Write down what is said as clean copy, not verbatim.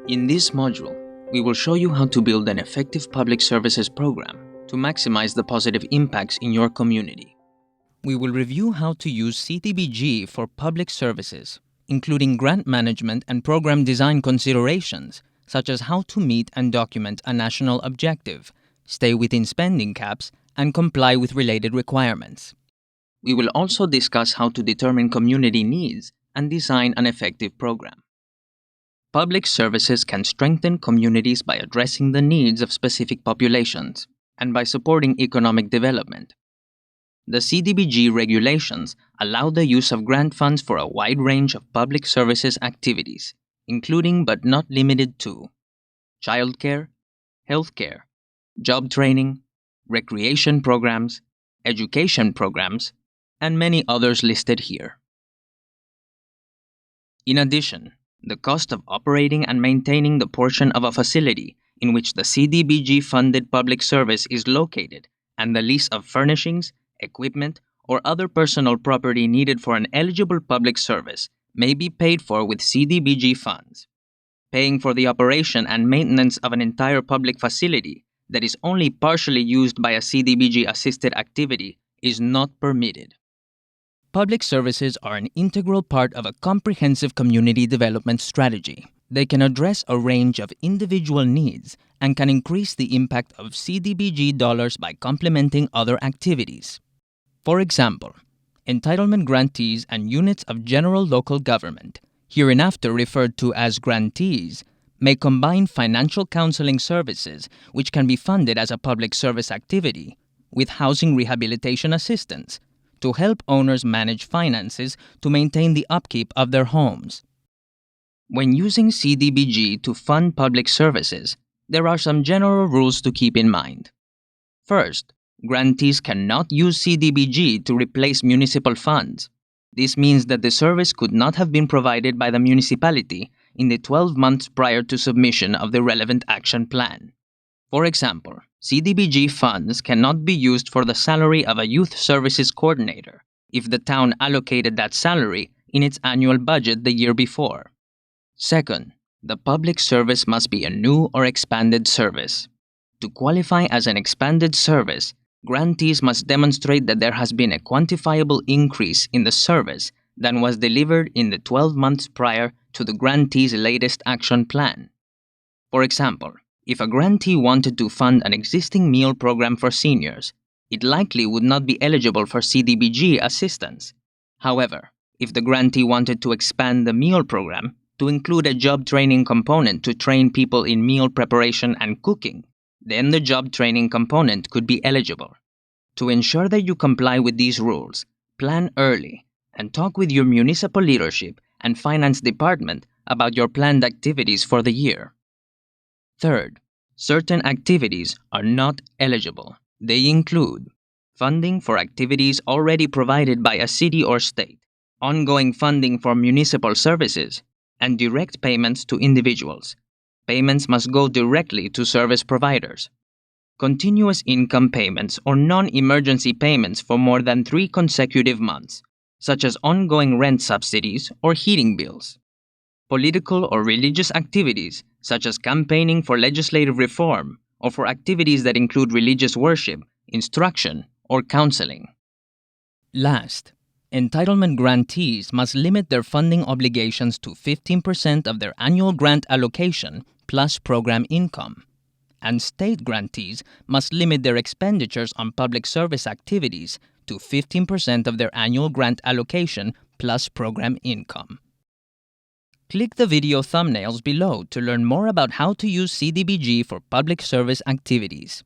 In this module, we will show you how to build an effective public services program to maximize the positive impacts in your community. We will review how to use CDBG for public services, including grant management and program design considerations, such as how to meet and document a national objective, stay within spending caps, and comply with related requirements. We will also discuss how to determine community needs and design an effective program. Public services can strengthen communities by addressing the needs of specific populations and by supporting economic development. The CDBG regulations allow the use of grant funds for a wide range of public services activities, including but not limited to childcare, healthcare, job training, recreation programs, education programs, and many others listed here. In addition, the cost of operating and maintaining the portion of a facility in which the CDBG-funded public service is located and the lease of furnishings, equipment, or other personal property needed for an eligible public service may be paid for with CDBG funds. Paying for the operation and maintenance of an entire public facility that is only partially used by a CDBG-assisted activity is not permitted. Public services are an integral part of a comprehensive community development strategy. They can address a range of individual needs and can increase the impact of CDBG dollars by complementing other activities. For example, entitlement grantees and units of general local government, hereinafter referred to as grantees, may combine financial counseling services, which can be funded as a public service activity, with housing rehabilitation assistance, to help owners manage finances to maintain the upkeep of their homes. When using CDBG to fund public services, there are some general rules to keep in mind. First, grantees cannot use CDBG to replace municipal funds. This means that the service could not have been provided by the municipality in the 12 months prior to submission of the relevant action plan. For example, CDBG funds cannot be used for the salary of a youth services coordinator if the town allocated that salary in its annual budget the year before. Second, the public service must be a new or expanded service. To qualify as an expanded service, grantees must demonstrate that there has been a quantifiable increase in the service than was delivered in the 12 months prior to the grantee's latest action plan. For example, if a grantee wanted to fund an existing meal program for seniors, it likely would not be eligible for CDBG assistance. However, if the grantee wanted to expand the meal program to include a job training component to train people in meal preparation and cooking, then the job training component could be eligible. To ensure that you comply with these rules, plan early and talk with your municipal leadership and finance department about your planned activities for the year. Third, certain activities are not eligible. They include funding for activities already provided by a city or state, ongoing funding for municipal services, and direct payments to individuals. Payments must go directly to service providers. Continuous income payments or non-emergency payments for more than 3 consecutive months, such as ongoing rent subsidies or heating bills. Political or religious activities, such as campaigning for legislative reform or for activities that include religious worship, instruction, or counseling. Last, entitlement grantees must limit their funding obligations to 15% of their annual grant allocation plus program income, and state grantees must limit their expenditures on public service activities to 15% of their annual grant allocation plus program income. Click the video thumbnails below to learn more about how to use CDBG for public service activities.